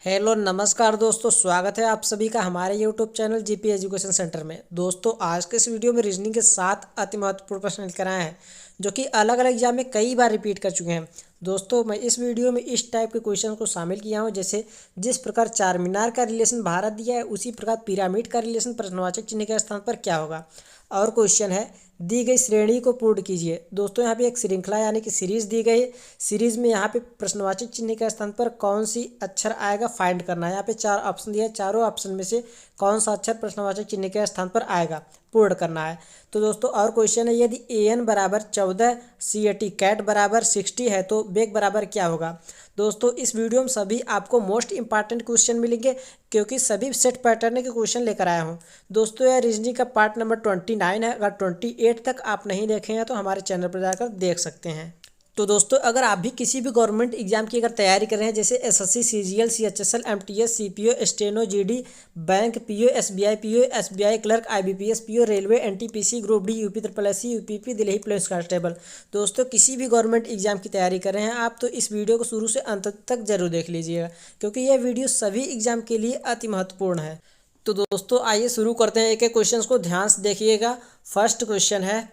Hello नमस्कार दोस्तों, स्वागत है आप सभी का हमारे YouTube channel GP education centre में। दोस्तों आज के इस वीडियो में रीजनिंग के 7 अति महत्वपूर्ण प्रश्न लेकर आए हैं जो कि अलग अलग एग्जाम में कई बार रिपीट कर चुके हैं। दोस्तों मैं इस वीडियो में इस टाइप के क्वेश्चन को शामिल किया हूं, जैसे जिस प्रकार चार मीनार का रिलेशन भारत दिया है उसी प्रकार पिरामिड का रिलेशन प्रश्नवाचक चिन्ह के स्थान पर क्या होगा। और क्वेश्चन है दी गई श्रेणी को पूर्ण कीजिए। दोस्तों यहाँ पे एक श्रृंखला यानी कि सीरीज दी गई है। सीरीज में यहाँ पे प्रश्नवाचक चिन्ह के स्थान पर कौन सी अक्षर आएगा फाइंड करना है। यहाँ पे 4 ऑप्शन दिया है, चारों ऑप्शन में से कौन सा अक्षर प्रश्नवाचक चिन्ह के स्थान पर आएगा पूर्ण करना है। तो दोस्तों और क्वेश्चन है यदि an बराबर 14 CAT कैट बराबर 60 है तो बेग बराबर क्या होगा। दोस्तों इस वीडियो में सभी आपको मोस्ट इंपॉर्टेंट क्वेश्चन मिलेंगे क्योंकि सभी सेट पैटर्न के क्वेश्चन लेकर आया हूँ। दोस्तों यह रीजनिंग का पार्ट नंबर 29 है। अगर 28 तक आप नहीं देखे हैं तो हमारे चैनल पर जाकर देख सकते हैं। तो दोस्तों अगर आप भी किसी भी गवर्नमेंट एग्जाम की अगर तैयारी कर रहे हैं, जैसे SSC CGL CHSL MTS CPO steno GD bank PO SBI PO SBI clerk IBPS PO railway NTPC group D UP SSC UPP Delhi police constable. दोस्तों किसी भी गवर्नमेंट एग्जाम की तैयारी कर रहे हैं आप तो इस वीडियो को शुरू से अंत तक जरूर देख लीजिएगा क्योंकि यह वीडियो सभी एग्जाम के लिए अति महत्वपूर्ण है। तो दोस्तों आइए शुरू करते हैं। एक एक क्वेश्चन को ध्यान से देखिएगा। फर्स्ट क्वेश्चन है,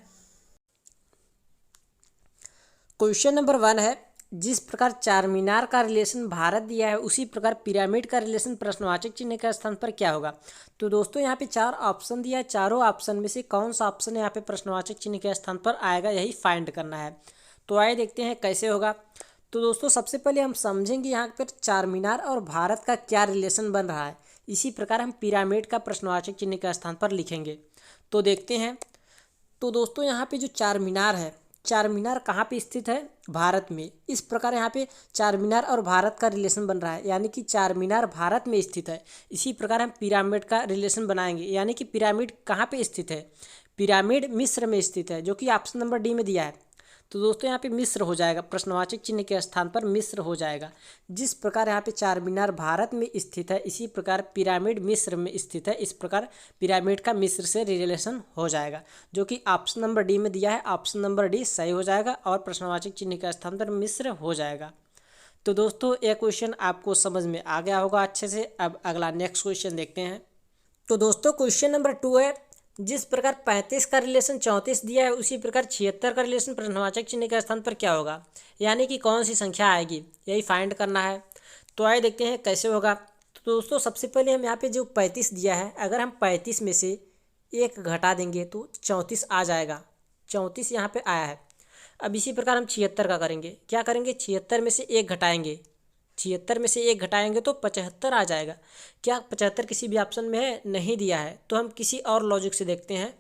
क्वेश्चन नंबर 1 है जिस प्रकार चार मीनार का रिलेशन भारत दिया है उसी प्रकार पिरामिड का रिलेशन प्रश्नवाचक चिन्ह के स्थान पर क्या होगा। तो दोस्तों यहाँ पे 4 ऑप्शन दिया है, चारों ऑप्शन में से कौन सा ऑप्शन यहाँ पे प्रश्नवाचक चिन्ह के स्थान पर आएगा यही फाइंड करना है। तो आइए देखते हैं कैसे होगा। तो दोस्तों सबसे पहले हम समझेंगे यहाँ पर चार मीनार और भारत का क्या रिलेशन बन रहा है, इसी प्रकार हम पिरामिड का प्रश्नवाचक चिन्ह के स्थान पर लिखेंगे। तो देखते हैं। तो दोस्तों यहाँ पे जो चार मीनार है, चार मीनार कहाँ पे स्थित है, भारत में। इस प्रकार यहाँ पे चार मीनार और भारत का रिलेशन बन रहा है, यानी कि चार मीनार भारत में स्थित है। इसी प्रकार हम पिरामिड का रिलेशन बनाएंगे, यानी कि पिरामिड कहाँ पे स्थित है, पिरामिड मिस्र में स्थित है, जो कि ऑप्शन नंबर डी में दिया है। तो दोस्तों यहाँ पे मिस्र हो जाएगा, प्रश्नवाचक चिन्ह के स्थान पर मिस्र हो जाएगा। जिस प्रकार यहाँ पे चार मीनार भारत में स्थित है इसी प्रकार पिरामिड मिस्र में स्थित है। इस प्रकार पिरामिड का मिस्र से रिलेशन हो जाएगा, जो कि ऑप्शन नंबर डी में दिया है। ऑप्शन नंबर डी सही हो जाएगा और प्रश्नवाचक चिन्ह के स्थान पर मिस्र हो जाएगा। तो दोस्तों यह क्वेश्चन आपको समझ में आ गया होगा अच्छे से। अब अगला नेक्स्ट क्वेश्चन देखते हैं। तो दोस्तों क्वेश्चन नंबर 2 है जिस प्रकार 35 का रिलेशन 34 दिया है उसी प्रकार 76 का रिलेशन प्रश्नवाचक चिन्ह के स्थान पर क्या होगा, यानी कि कौन सी संख्या आएगी यही फाइंड करना है। तो आइए देखते हैं कैसे होगा। तो दोस्तों सबसे पहले हम यहाँ पे जो 35 दिया है, अगर हम 35 में से 1 घटा देंगे तो 34 आ जाएगा। 34 यहाँ पर आया है। अब इसी प्रकार हम 76 का करेंगे। क्या करेंगे, 76 में से 1 घटाएंगे, 76 में से 1 घटाएंगे तो 75 आ जाएगा। क्या 75 किसी भी ऑप्शन में है, नहीं दिया है। तो हम किसी और लॉजिक से देखते हैं।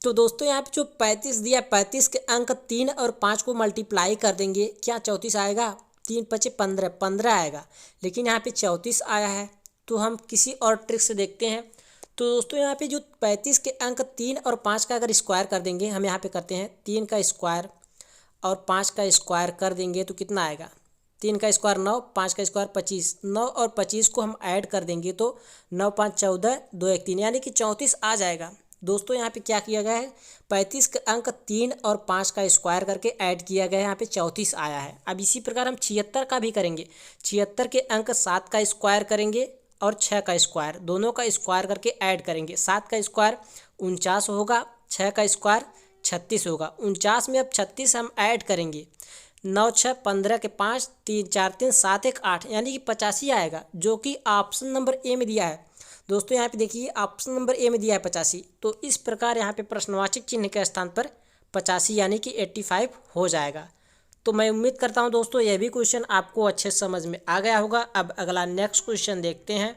तो दोस्तों यहाँ पे जो 35 दिया, 35 के अंक 3 और 5 को मल्टीप्लाई कर देंगे, क्या 34 आएगा। 3 5 15 15 आएगा, लेकिन यहाँ पे 34 आया है। तो हम किसी और ट्रिक से देखते हैं। तो दोस्तों यहाँ पे जो 35 के अंक 3 और 5 का अगर स्क्वायर कर देंगे, हम यहाँ पे करते हैं 3 का स्क्वायर और 5 का स्क्वायर कर देंगे तो कितना आएगा। 3 का स्क्वायर 9, 5 का स्क्वायर 25, 9 और 25 को हम ऐड कर देंगे तो 9 5 14 2 1 3, यानी कि 34 आ जाएगा। दोस्तों यहाँ पे क्या किया गया है, 35 के अंक 3 और 5 का स्क्वायर करके ऐड किया गया है, यहाँ पे 34 आया है। अब इसी प्रकार हम 76 का भी करेंगे। 76 के अंक 7 का स्क्वायर करेंगे और 6 का स्क्वायर, दोनों का स्क्वायर करके ऐड करेंगे। 7 का स्क्वायर 49 होगा, 6 का स्क्वायर 36 होगा। 49 में अब 36 हम ऐड करेंगे, 9 6 15 के 5 3 4 3 7 1 8, यानी कि 85 आएगा, जो कि ऑप्शन नंबर ए में दिया है। दोस्तों यहाँ पे देखिए ऑप्शन नंबर ए में दिया है 85। तो इस प्रकार यहाँ पे प्रश्नवाचक चिन्ह के स्थान पर 85 यानी कि 85 हो जाएगा। तो मैं उम्मीद करता हूँ दोस्तों यह भी क्वेश्चन आपको अच्छे समझ में आ गया होगा। अब अगला नेक्स्ट क्वेश्चन देखते हैं।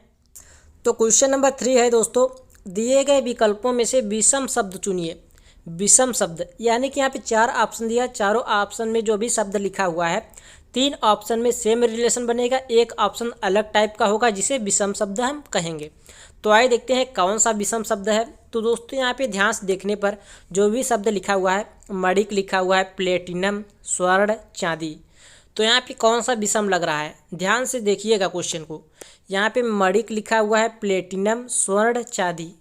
तो क्वेश्चन नंबर 3 है दोस्तों, दिए गए विकल्पों में से विषम शब्द चुनिए। विषम शब्द यानी कि यहाँ पे 4 ऑप्शन दिया, चारों ऑप्शन में जो भी शब्द लिखा हुआ है 3 ऑप्शन में सेम रिलेशन बनेगा, 1 ऑप्शन अलग टाइप का होगा जिसे विषम शब्द हम कहेंगे। तो आइए देखते हैं कौन सा विषम शब्द है। तो दोस्तों यहाँ पे ध्यान से देखने पर जो भी शब्द लिखा हुआ है, मणिक लिखा हुआ है, प्लेटिनम, स्वर्ण, चांदी, तो यहाँ पे कौन सा विषम लग रहा है, ध्यान से देखिएगा क्वेश्चन को। यहाँ पे मणिक लिखा हुआ है, प्लेटिनम, स्वर्ण, चांदी।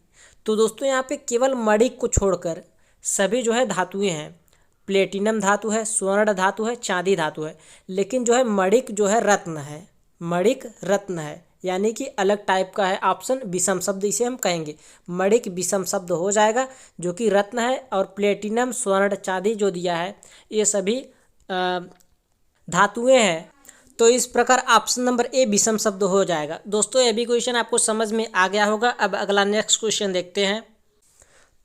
तो दोस्तों यहाँ पे केवल मणिक को छोड़कर सभी जो है धातुएं हैं। प्लेटिनम धातु है, स्वर्ण धातु है, चांदी धातु है, लेकिन जो है मणिक जो है रत्न है। मणिक रत्न है, यानी कि अलग टाइप का है। ऑप्शन विषम शब्द इसे हम कहेंगे, मणिक विषम शब्द हो जाएगा, जो कि रत्न है। और प्लेटिनम स्वर्ण चांदी जो दिया है ये सभी धातुएं हैं। तो इस प्रकार ऑप्शन नंबर ए विषम शब्द हो जाएगा। दोस्तों ये भी क्वेश्चन आपको समझ में आ गया होगा। अब अगला नेक्स्ट क्वेश्चन देखते हैं।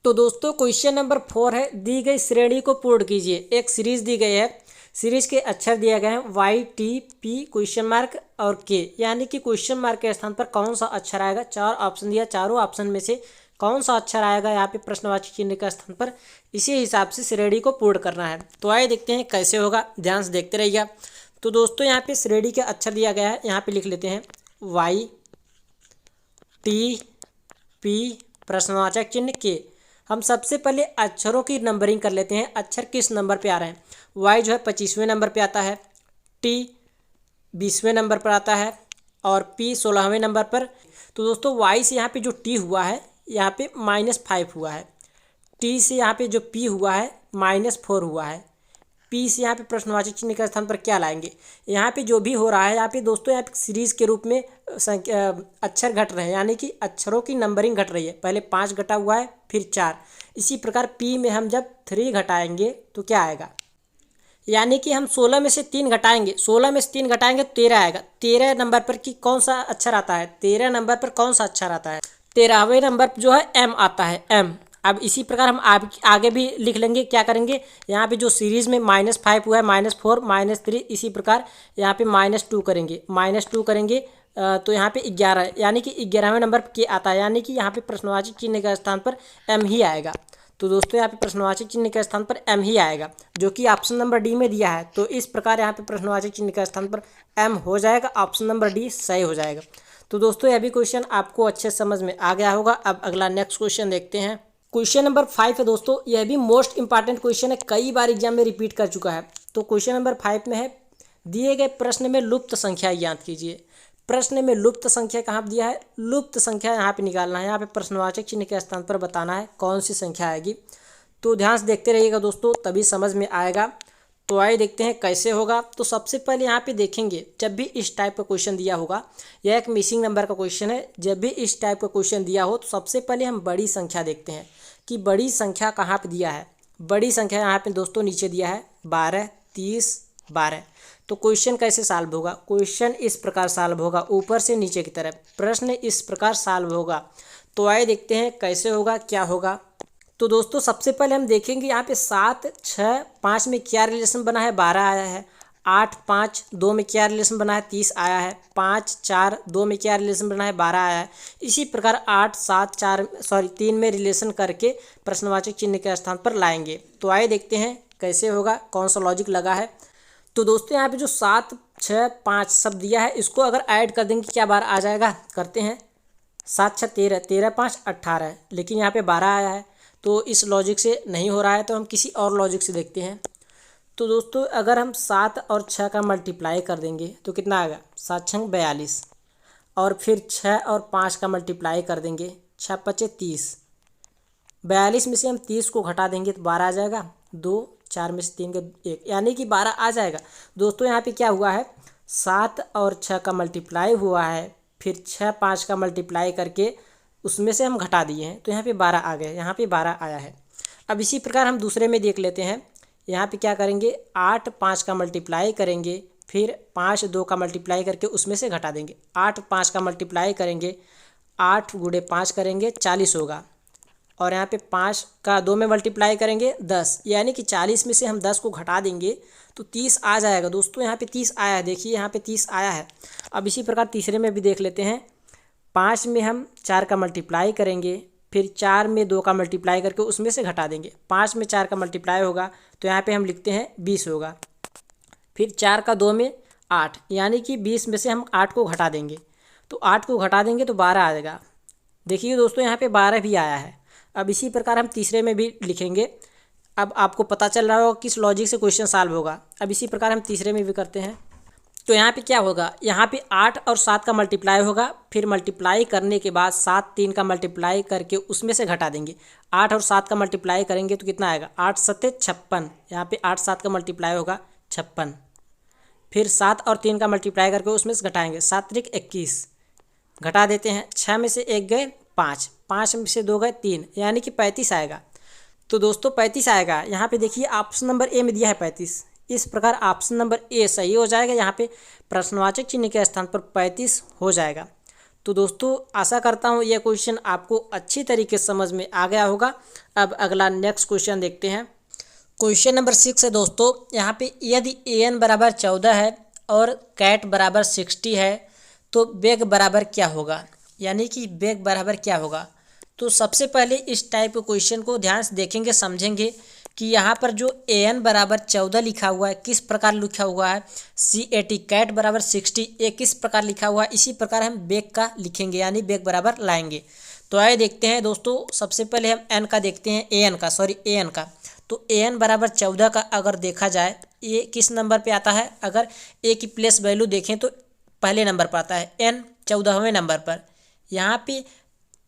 तो दोस्तों क्वेश्चन नंबर 4 है, दी गई श्रेणी को पूर्ण कीजिए। एक सीरीज दी गई है, सीरीज के अक्षर दिए गए हैं Y T P question mark और के, यानी कि क्वेश्चन मार्क के स्थान पर कौन सा अक्षर आएगा। 4 ऑप्शन दिया, चारों ऑप्शन में से कौन सा अक्षर आएगा यहाँ पे प्रश्नवाची चिन्ह के स्थान पर, इसी हिसाब से श्रेणी को पूर्ण करना है। तो आइए देखते हैं कैसे होगा, ध्यान से देखते रहिएगा। तो दोस्तों यहाँ पे श्रेणी के अक्षर दिया गया है, यहाँ पे लिख लेते हैं वाई टी पी प्रश्नवाचक चिन्ह के। हम सबसे पहले अक्षरों की नंबरिंग कर लेते हैं, अक्षर किस नंबर पे आ रहे हैं। वाई जो है 25वें नंबर पे आता है, टी 20वें नंबर पर आता है और पी 16वें नंबर पर। तो दोस्तों वाई से यहाँ पे जो टी हुआ है यहाँ पे -5 हुआ है, टी से यहाँ पे जो पी हुआ है -4 हुआ है, पी से यहाँ पे प्रश्नवाचक चिन्ह के स्थान पर क्या लाएंगे। यहाँ पे जो भी हो रहा है यहाँ पे दोस्तों, यहाँ पे सीरीज के रूप में अक्षर घट रहे हैं, यानी कि अक्षरों की नंबरिंग घट रही है। पहले 5 घटा हुआ है, फिर 4। इसी प्रकार पी में हम जब 3 घटाएंगे तो क्या आएगा, यानी कि हम 16 में से 3 घटाएंगे, 16 में से 3 घटाएंगे तो 13 आएगा। 13 नंबर पर कि कौन सा अक्षर आता है, 13 नंबर पर कौन सा अक्षर आता है, 13वें नंबर जो है एम आता है, एम। अब इसी प्रकार हम आगे भी लिख लेंगे, क्या करेंगे, यहाँ पे जो सीरीज में -5 हुआ है -4 -3, इसी प्रकार यहाँ पे -2 करेंगे, -2 करेंगे तो यहाँ पे 11, यानी कि 11वें नंबर के आता है, यानी कि यहाँ पे प्रश्नवाचक चिन्ह के स्थान पर एम ही आएगा। तो दोस्तों यहाँ पे प्रश्नवाचक चिन्ह के स्थान पर एम ही आएगा, जो कि ऑप्शन नंबर डी में दिया है। तो इस प्रकार यहाँ पे प्रश्नवाचक चिन्ह के स्थान पर एम हो जाएगा, ऑप्शन नंबर डी सही हो जाएगा। तो दोस्तों यह भी क्वेश्चन आपको अच्छे समझ में आ गया होगा। अब अगला नेक्स्ट क्वेश्चन देखते हैं। क्वेश्चन नंबर 5 है दोस्तों, यह भी मोस्ट इंपॉर्टेंट क्वेश्चन है, कई बार एग्जाम में रिपीट कर चुका है। तो क्वेश्चन नंबर 5 में है, दिए गए प्रश्न में लुप्त संख्या ज्ञात कीजिए। प्रश्न में लुप्त संख्या कहाँ पर दिया है, लुप्त संख्या यहाँ पे निकालना है, यहाँ पे प्रश्नवाचक चिन्ह के स्थान पर बताना है कौन सी संख्या आएगी। तो ध्यान से देखते रहिएगा दोस्तों, तभी समझ में आएगा। तो आइए देखते हैं कैसे होगा। तो सबसे पहले यहाँ पे देखेंगे, जब भी इस टाइप का क्वेश्चन दिया होगा, यह एक मिसिंग नंबर का क्वेश्चन है, जब भी इस टाइप का क्वेश्चन दिया हो तो सबसे पहले हम बड़ी संख्या देखते हैं कि बड़ी संख्या कहाँ पे दिया है। बड़ी संख्या यहाँ पे दोस्तों नीचे दिया है 12, 30, 12। तो क्वेश्चन कैसे सॉल्व होगा, क्वेश्चन इस प्रकार सॉल्व होगा, ऊपर से नीचे की तरफ प्रश्न इस प्रकार सॉल्व होगा। तो आइए देखते हैं कैसे होगा, क्या होगा। तो दोस्तों सबसे पहले हम देखेंगे यहाँ पे 7, 6, 5 में क्या रिलेशन बना है, 12 आया है। 8, 5, 2 में क्या रिलेशन बना है, 30 आया है। 5, 4, 2 में क्या रिलेशन बना है, 12 आया है। इसी प्रकार 8, 7, 3 में रिलेशन करके प्रश्नवाचक चिन्ह के स्थान पर लाएंगे। तो आइए देखते हैं कैसे होगा, कौन सा लॉजिक लगा है। तो दोस्तों यहाँ पे जो 7, 6, 5 सब दिया है, इसको अगर ऐड कर देंगे क्या बार आ जाएगा, करते हैं। 7, 6, 13, 13, 5, 18 है, लेकिन यहाँ पे 12 आया है। तो इस लॉजिक से नहीं हो रहा है, तो हम किसी और लॉजिक से देखते हैं। तो दोस्तों अगर हम 7 और 6 का मल्टीप्लाई कर देंगे तो कितना आएगा, 7 6 42, और फिर 6 और 5 का मल्टीप्लाई कर देंगे, 6 5 30। 42 में से हम 30 को घटा देंगे तो 12 आ जाएगा। 2, 4 में से 3 का 1, यानी कि 12 आ जाएगा। दोस्तों यहाँ पे क्या हुआ है, 7 और 6 का मल्टीप्लाई हुआ है, फिर 6 5 का मल्टीप्लाई करके उसमें से हम घटा दिए हैं, तो यहाँ पे 12 आ गए, यहाँ पे 12 आया है। अब इसी प्रकार हम दूसरे में देख लेते हैं। यहाँ पे क्या करेंगे, 8 5 का मल्टीप्लाई करेंगे, फिर 5 2 का मल्टीप्लाई करके उसमें से घटा देंगे। 8 5 का मल्टीप्लाई करेंगे, 8 गुणे 5 करेंगे, 40 होगा। और यहाँ पे 5 का 2 में मल्टीप्लाई करेंगे 10, यानी कि 40 में से हम 10 को घटा देंगे तो 30 आ जाएगा। दोस्तों यहाँ पे 30 आया है, देखिए यहाँ पे 30 आया है। अब इसी प्रकार तीसरे में भी देख लेते हैं। 5 में हम 4 का मल्टीप्लाई करेंगे, फिर 4 में 2 का मल्टीप्लाई करके उसमें से घटा देंगे। 5 में 4 का मल्टीप्लाई होगा तो यहाँ पे हम लिखते हैं 20 होगा। फिर 4 का 2 में 8, यानी कि 20 में से हम 8 को घटा देंगे, तो 8 को घटा देंगे तो 12 आ जाएगा। देखिए दोस्तों यहाँ पे 12 भी आया है। अब इसी प्रकार हम तीसरे में भी लिखेंगे। अब आपको पता चल रहा होगा किस लॉजिक से क्वेश्चन सॉल्व होगा। अब इसी प्रकार हम तीसरे में भी करते हैं। तो यहाँ पे क्या होगा, यहाँ पे 8 और 7 का मल्टीप्लाई होगा, फिर मल्टीप्लाई करने के बाद 7 3 का मल्टीप्लाई करके उसमें से घटा देंगे। 8 और 7 का मल्टीप्लाई करेंगे तो कितना आएगा, 8 7 56, यहाँ पे 8 7 का मल्टीप्लाई होगा 56। फिर 7 और 3 का मल्टीप्लाई करके उसमें से घटाएंगे। 7 त्रिक 21, घटा देते हैं। 6 में से 1 गए 5, 5 में से 2 गए 3, यानी कि 35 आएगा। तो दोस्तों 35 आएगा। यहाँ पे देखिए ऑप्शन नंबर ए में दिया है 35, इस प्रकार ऑप्शन नंबर ए सही हो जाएगा। यहाँ पे प्रश्नवाचक चिन्ह के स्थान पर 35 हो जाएगा। तो दोस्तों आशा करता हूँ यह क्वेश्चन आपको अच्छी तरीके से समझ में आ गया होगा। अब अगला नेक्स्ट क्वेश्चन देखते हैं। क्वेश्चन नंबर 6 है दोस्तों। यहाँ पे यदि an बराबर 14 है और कैट बराबर 60 है तो बेग बराबर क्या होगा, यानी कि बेग बराबर क्या होगा। तो सबसे पहले इस टाइप के क्वेश्चन को ध्यान से देखेंगे, समझेंगे कि यहाँ पर जो an बराबर 14 लिखा हुआ है किस प्रकार लिखा हुआ है, CAT कैट बराबर 60 ये किस प्रकार लिखा हुआ है, इसी प्रकार हम बेग का लिखेंगे, यानी बेग बराबर लाएंगे। तो आइए देखते हैं दोस्तों। सबसे पहले हम n का देखते हैं, an का। तो an बराबर 14 का अगर देखा जाए ये किस नंबर पे आता है, अगर a की प्लेस वैल्यू देखें तो पहले नंबर पर आता है, n 14वें नंबर पर। यहाँ पे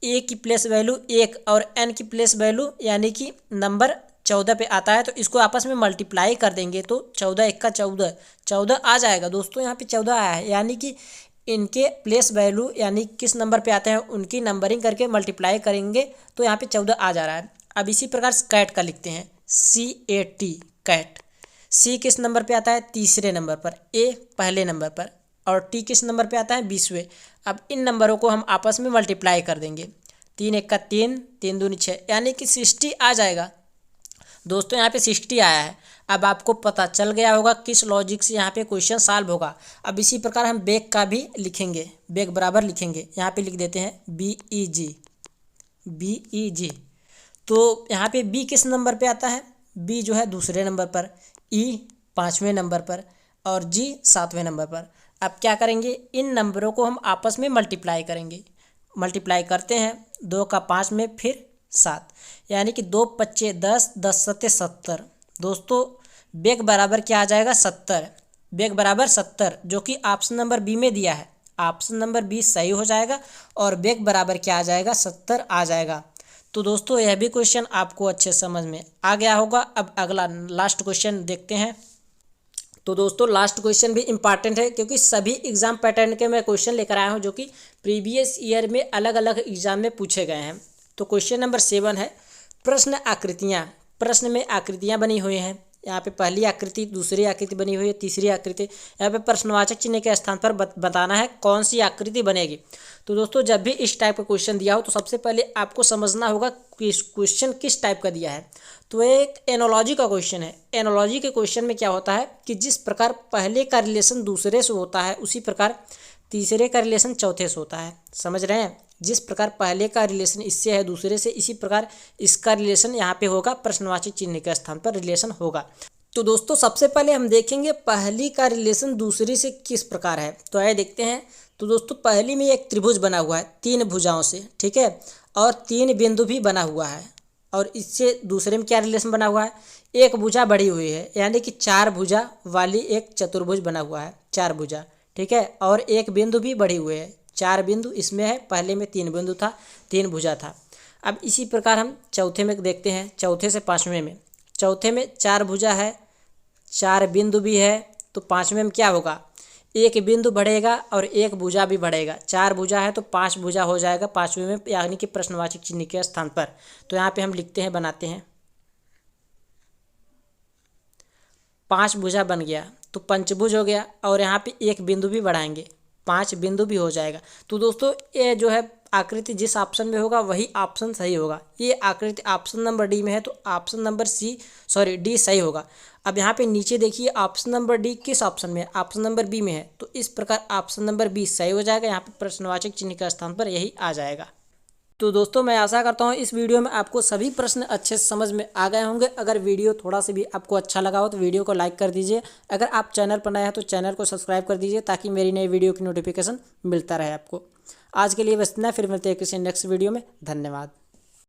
a की प्लेस वैल्यू 1 और n की प्लेस वैल्यू यानी कि नंबर 14 पे आता है, तो इसको आपस में मल्टीप्लाई कर देंगे तो 14 1 का 14 आ जाएगा। दोस्तों यहाँ पे 14 आया है, यानी कि इनके प्लेस वैल्यू यानी किस नंबर पे आते हैं उनकी नंबरिंग करके मल्टीप्लाई करेंगे तो यहाँ पे 14 आ जा रहा है। अब इसी प्रकार कैट का लिखते हैं, CAT कैट। C किस नंबर पे आता है, तीसरे नंबर पर, A पहले नंबर पर और T किस नंबर पे आता है, 20वें। अब इन नंबरों को हम आपस में मल्टीप्लाई कर देंगे। 3 1 का 3, 3 दूनी 6, यानी कि 60 आ जाएगा। दोस्तों यहाँ पे 60 आया है। अब आपको पता चल गया होगा किस लॉजिक से यहाँ पे क्वेश्चन सॉल्व होगा। अब इसी प्रकार हम बेग का भी लिखेंगे, बेग बराबर लिखेंगे। यहाँ पे लिख देते हैं BEG। तो यहाँ पे B किस नंबर पे आता है, B जो है दूसरे नंबर पर, E 5वें नंबर पर और G 7वें नंबर पर। अब क्या करेंगे, इन नंबरों को हम आपस में मल्टीप्लाई करेंगे। मल्टीप्लाई करते हैं 2 का 5 में फिर 7, यानी कि 2 5 10, 10 7 70। दोस्तों बेग बराबर क्या आ जाएगा, 70। बेग बराबर 70 जो कि ऑप्शन नंबर बी में दिया है। ऑप्शन नंबर बी सही हो जाएगा और बेग बराबर क्या आ जाएगा, 70 आ जाएगा। तो दोस्तों यह भी क्वेश्चन आपको अच्छे समझ में आ गया होगा। अब अगला लास्ट क्वेश्चन देखते हैं। तो दोस्तों लास्ट क्वेश्चन भी इम्पॉर्टेंट है क्योंकि सभी एग्जाम पैटर्न के मैं क्वेश्चन लेकर आया हूं जो कि प्रीवियस ईयर में अलग अलग एग्जाम में पूछे गए हैं। तो क्वेश्चन नंबर 7 है, प्रश्न आकृतियाँ। प्रश्न में आकृतियाँ बनी हुई हैं। यहाँ पे पहली आकृति, दूसरी आकृति बनी हुई है, तीसरी आकृति। यहाँ पे प्रश्नवाचक चिन्ह के स्थान पर बताना है कौन सी आकृति बनेगी। तो दोस्तों जब भी इस टाइप का क्वेश्चन दिया हो तो सबसे पहले आपको समझना होगा कि क्वेश्चन किस टाइप का दिया है। तो एक एनोलॉजी का क्वेश्चन है। एनोलॉजी के क्वेश्चन में क्या होता है कि जिस प्रकार पहले का रिलेशन दूसरे से होता है उसी प्रकार तीसरे का रिलेशन चौथे से होता है। समझ रहे हैं, जिस प्रकार पहले का रिलेशन इससे है दूसरे से, इसी प्रकार इसका रिलेशन यहाँ पे होगा, प्रश्नवाचक चिन्ह के स्थान पर रिलेशन होगा। तो दोस्तों सबसे पहले हम देखेंगे पहली का रिलेशन दूसरी से किस प्रकार है। तो आइए देखते हैं। तो दोस्तों पहली में एक त्रिभुज बना हुआ है 3 भुजाओं से, ठीक है, और 3 बिंदु भी बना हुआ है। और इससे दूसरे में क्या रिलेशन बना हुआ है, एक भुजा बढ़ी हुई है, यानी कि 4 भुजा वाली एक चतुर्भुज बना हुआ है, 4 भुजा, ठीक है, और एक बिंदु भी बढ़ी हुए है, 4 बिंदु इसमें है। पहले में 3 बिंदु था, 3 भुजा था। अब इसी प्रकार हम चौथे में देखते हैं, चौथे से 5वें में। चौथे में 4 भुजा है, 4 बिंदु भी है, तो 5वें में क्या होगा, एक बिंदु बढ़ेगा और एक भुजा भी बढ़ेगा। 4 भुजा है तो 5 भुजा हो जाएगा 5वें में, यानी कि प्रश्नवाचक चिन्ह के स्थान पर। तो यहाँ पे हम लिखते हैं, बनाते हैं, 5 भुजा बन गया तो पंचभुज हो गया। और यहाँ पे एक बिंदु भी बढ़ाएंगे, 5 बिंदु भी हो जाएगा। तो दोस्तों ये जो है आकृति जिस ऑप्शन में होगा वही ऑप्शन सही होगा। ये आकृति ऑप्शन नंबर डी में है तो ऑप्शन नंबर डी सही होगा। अब यहाँ पे नीचे देखिए ऑप्शन नंबर डी किस ऑप्शन में है, ऑप्शन नंबर बी में है, तो इस प्रकार ऑप्शन नंबर बी सही हो जाएगा। यहाँ पे प्रश्नवाचक चिन्ह के स्थान पर यही आ जाएगा। तो दोस्तों मैं आशा करता हूँ इस वीडियो में आपको सभी प्रश्न अच्छे से समझ में आ गए होंगे। अगर वीडियो थोड़ा सा भी आपको अच्छा लगा हो तो वीडियो को लाइक कर दीजिए। अगर आप चैनल पर नए हैं तो चैनल को सब्सक्राइब कर दीजिए ताकि मेरी नई वीडियो की नोटिफिकेशन मिलता रहे आपको। आज के लिए बस इतना, फिर मिलते हैं किसी नेक्स्ट वीडियो में। धन्यवाद।